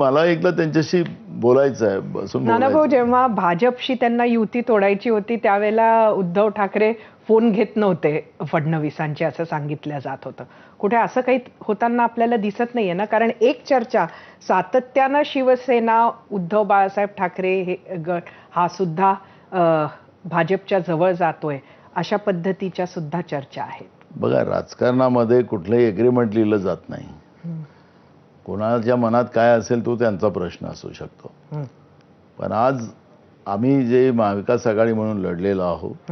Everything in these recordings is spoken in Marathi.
मला एकदा त्यांच्याशी बोलायचं आहे, बसून नानाभाऊ, बोलायचं. जेव्हा भाजपशी त्यांना युती तोडायची होती त्यावेळेला उद्धव ठाकरे फोन घेत नव्हते फडणवीसांचे, असं सांगितलं जात होतं. कुठे असं काही होताना आपल्याला दिसत नाहीये ना? कारण एक चर्चा सातत्यानं शिवसेना, उद्धव बाळासाहेब ठाकरे हे गट हा सुद्धा भाजपच्या जवळ जातोय, अशा पद्धतीच्या सुद्धा चर्चा आहेत. बघा, राजकारणामध्ये कुठलंही एग्रीमेंट लिहिलं जात नाही. कोणाच्या मनात काय असेल तो त्यांचा प्रश्न असू शकतो. पण आज आम्ही जे महाविकास आघाडी म्हणून लढलेलो आहोत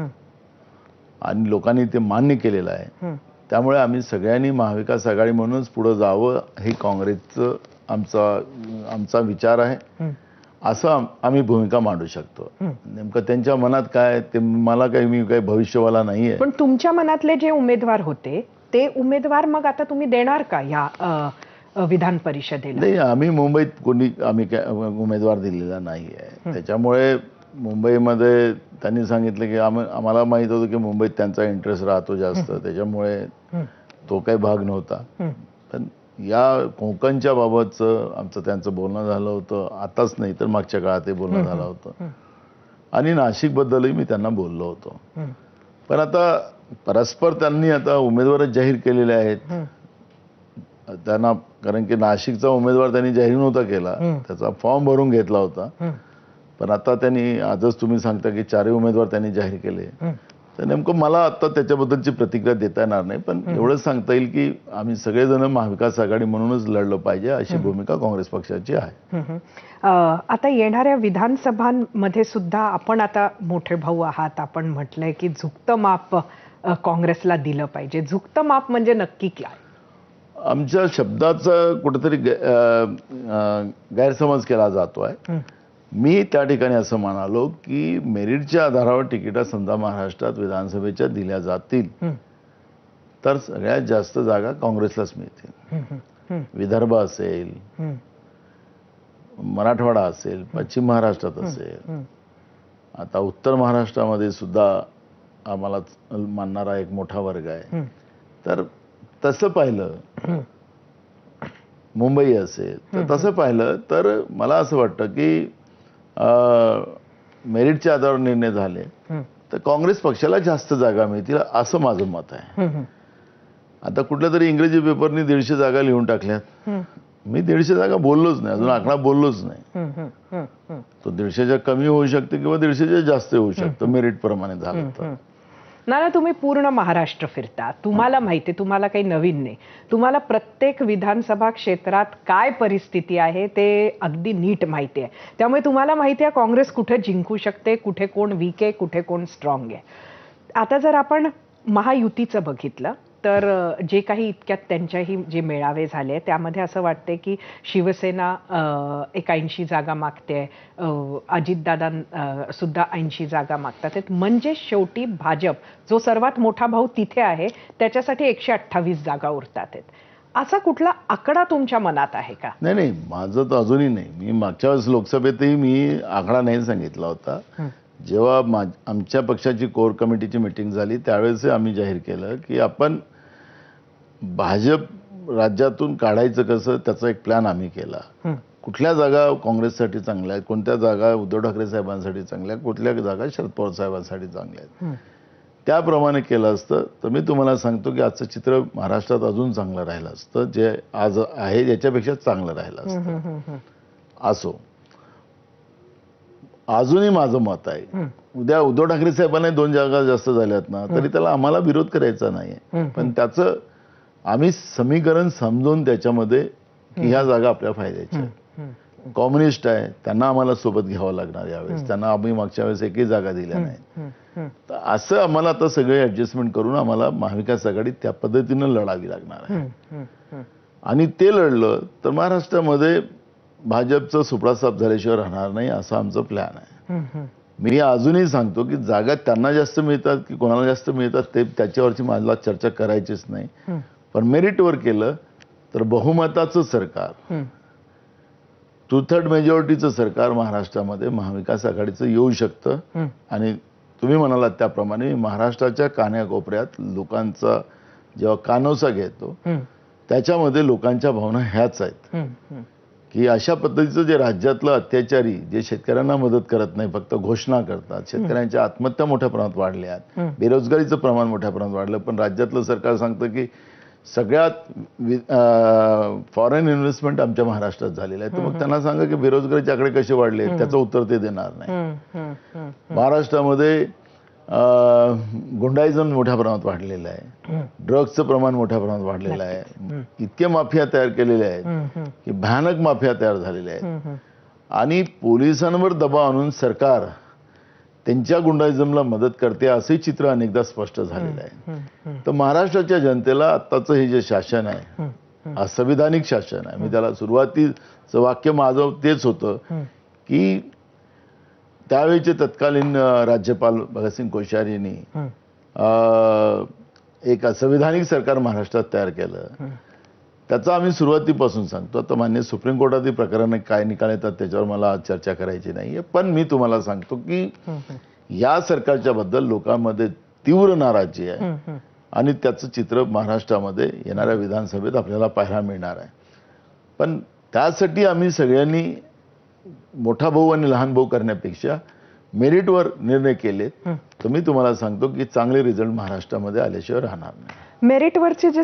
आणि लोकांनी ते मान्य केलेलं आहे, त्यामुळे आम्ही सगळ्यांनी महाविकास आघाडी म्हणूनच पुढे जावं हे काँग्रेसचं आमचा विचार आहे, असं आम्ही भूमिका मांडू शकतो. नेमकं त्यांच्या मनात काय ते मला मी काही भविष्यवाला नाहीये. पण तुमच्या मनातले जे उमेदवार होते ते उमेदवार मग आता तुम्ही देणार का या विधान परिषदेला? नाही, आम्ही मुंबईत आम्ही उमेदवार दिलेला नाही आहे. त्याच्यामुळे मुंबईमध्ये त्यांनी सांगितलं की आम्हाला माहित होतं की मुंबईत त्यांचा इंटरेस्ट राहतो जास्त, त्याच्यामुळे तो काही भाग नव्हता. पण या कोकणच्या बाबतचं त्यांचं बोलणं झालं होतं, आताच नाही तर मागच्या काळातही बोलणं झालं होतं. आणि नाशिकबद्दलही मी त्यांना बोललो होतो. पण आता परस्पर त्यांनी आता उमेदवारच जाहीर केलेले आहेत त्यांना, कारण की नाशिकचा उमेदवार त्यांनी जाहीर नव्हता केला, त्याचा फॉर्म भरून घेतला होता. पण आता त्यांनी आजच तुम्ही सांगता की 4 उमेदवार त्यांनी जाहीर केले. तर नेमकं मला आता त्याच्याबद्दलची प्रतिक्रिया देता येणार नाही, पण एवढंच सांगता येईल की आम्ही सगळेजण महाविकास आघाडी म्हणूनच लढलं पाहिजे अशी भूमिका काँग्रेस पक्षाची आहे. आता येणाऱ्या विधानसभांमध्ये सुद्धा आपण आता मोठे भाऊ आहात, आपण म्हटलंय की झुकतं माप काँग्रेसला दिलं पाहिजे. झुकतं माप म्हणजे नक्की काय? आमच्या शब्दाचा कुठेतरी गैरसमज केला जातो आहे. मी त्या ठिकाणी असं म्हणालो की मेरिटच्या आधारावर तिकिटा समजा महाराष्ट्रात विधानसभेच्या दिल्या जातील तर सगळ्यात जास्त जागा काँग्रेसलाच मिळतील. विदर्भ असेल, मराठवाडा असेल, पश्चिम महाराष्ट्रात असेल, आता उत्तर महाराष्ट्रामध्ये सुद्धा आम्हाला मानणारा एक मोठा वर्ग आहे. तर तसं पाहिलं, मुंबई असेल तर तसं पाहिलं तर मला असं वाटतं की मेरिटच्या आधारावर निर्णय झाले तर काँग्रेस पक्षाला जास्त जागा मिळतील असं माझं मत आहे. आता कुठल्या तरी इंग्रजी पेपरनी 150 जागा लिहून टाकल्यात. मी 150 जागा बोललोच नाही, अजून आकडा बोललोच नाही. तो 150च्या कमी होऊ शकते किंवा 150च्या जास्त होऊ शकतं मेरिट प्रमाणे झालं तर. नाना, तुम्ही पूर्ण महाराष्ट्र फिरता, तुम्हाला माहिती आहे, तुम्हाला काही नवीन नाही. तुम्हाला प्रत्येक विधानसभा क्षेत्रात काय परिस्थिती आहे ते अगदी नीट माहिती आहे. त्यामुळे तुम्हाला माहिती आहे काँग्रेस कुठे जिंकू शकते, कुठे कोण वीक आहे, कुठे कोण स्ट्रॉंग आहे. आता जर आपण महायुतीचं बघितलं तर जे काही इतक्यात त्यांच्याही जे मेळावे झाले त्यामध्ये असं वाटते की शिवसेना 81 जागा मागते, अजितदादा सुद्धा 80 जागा मागतात. म्हणजे शेवटी भाजप जो सर्वात मोठा भाऊ तिथे आहे त्याच्यासाठी 128 जागा उरतात. असा कुठला आकडा तुमच्या मनात आहे का? नाही, माझं तर अजूनही नाही. मी मागच्या वेळेस लोकसभेतही मी आकडा नाही सांगितला होता. जेव्हा आमच्या पक्षाची कोर कमिटीची मीटिंग झाली त्यावेळेस आम्ही जाहीर केलं की आपण भाजप राज्यातून काढायचं कसं त्याचा एक प्लॅन आम्ही केला. कुठल्या जागा काँग्रेससाठी चांगल्या आहेत, कोणत्या जागा उद्धव ठाकरे साहेबांसाठी चांगल्या आहेत, कुठल्या जागा शरद पवार साहेबांसाठी चांगल्या आहेत, त्याप्रमाणे केलं असतं तर मी तुम्हाला सांगतो की आजचं चित्र महाराष्ट्रात अजून चांगलं राहिलं असतं. जे आज आहे याच्यापेक्षा चांगलं राहिलं असतं. असो, अजूनही माझं मत आहे उद्या उद्धव ठाकरे साहेबांना 2 जागा जास्त झाल्यात ना तरी त्याला आम्हाला विरोध करायचा नाहीये, पण त्याचं आम्ही समीकरण समजून त्याच्यामध्ये की ह्या जागा आपल्या फायद्याच्या आहेत. कम्युनिस्ट आहे, त्यांना आम्हाला सोबत घ्यावं लागणार यावेळेस. त्यांना आम्ही मागच्या वेळेस एकही जागा दिल्या नाही. तर असं आम्हाला आता सगळे ऍडजस्टमेंट करून आम्हाला महाविकास आघाडी त्या पद्धतीनं लढावी लागणार आहे. आणि ते लढलं तर महाराष्ट्रामध्ये भाजपचं सुपडासाप झाल्याशिवाय राहणार नाही असं आमचं प्लॅन आहे. मी अजूनही सांगतो की जागा त्यांना जास्त मिळतात की कोणाला जास्त मिळतात ते त्याच्यावरची मला चर्चा करायचीच नाही. पण मेरिटवर केलं तर बहुमताचं सरकार, 2/3 मेजॉरिटीचं सरकार महाराष्ट्रामध्ये महाविकास आघाडीचं येऊ शकतं. आणि तुम्ही म्हणालात त्याप्रमाणे महाराष्ट्राच्या कान्याकोपऱ्यात लोकांचा जेव्हा कानोसा घेतो त्याच्यामध्ये लोकांच्या भावना ह्याच आहेत की अशा पद्धतीचं जे राज्यातलं अत्याचारी जे शेतकऱ्यांना मदत करत नाही, फक्त घोषणा करतात, शेतकऱ्यांच्या आत्महत्या मोठ्या प्रमाणात वाढल्यात, बेरोजगारीचं प्रमाण मोठ्या प्रमाणात वाढलं, पण राज्यातलं सरकार सांगतं की सगळ्यात फॉरेन इन्व्हेस्टमेंट आमच्या महाराष्ट्रात झालेलं आहे. तर मग त्यांना सांगा की बेरोजगारीचे आकडे कसे वाढले, त्याचं उत्तर ते देणार नाही. महाराष्ट्रामध्ये गुंडाईजम मोठ्या प्रमाणात वाढलेलं आहे, ड्रग्सचं प्रमाण मोठ्या प्रमाणात वाढलेलं आहे, इतके माफिया तयार केलेले आहेत की भयानक माफिया तयार झालेल्या आहेत, आणि पोलिसांवर दबाव आणून सरकार त्यांच्या गुंडाईजमला मदत करते असंही चित्र अनेकदा स्पष्ट झालेलं आहे. तर महाराष्ट्राच्या जनतेला आत्ताचं हे जे शासन आहे, असंविधानिक शासन आहे, मी त्याला सुरुवातीचं वाक्य माझं तेच होतं की त्यावेळीचे तत्कालीन राज्यपाल भगतसिंग कोश्यारी यांनी एक असंविधानिक सरकार महाराष्ट्रात तयार केलं. त्याचा आम्ही सुरुवातीपासून सांगतो. आता मान्य सुप्रीम कोर्टातील प्रकरण काय निकाल येतात त्याच्यावर मला आज चर्चा करायची नाहीये, पण मी तुम्हाला सांगतो की या सरकारच्या बद्दल लोकांमध्ये तीव्र नाराजी आहे, आणि त्याचं चित्र महाराष्ट्रामध्ये येणाऱ्या विधानसभेत आपल्याला पाहायला मिळणार आहे. पण त्यासाठी आम्ही सगळ्यांनी मोठा भाऊ आणि लहान भाऊ करण्यापेक्षा मेरिटवर निर्णय केलेत. तर मी तुम्हाला सांगतो की चांगले रिझल्ट महाराष्ट्रामध्ये आल्याशिवाय राहणार नाही. मेरिटवरचे जे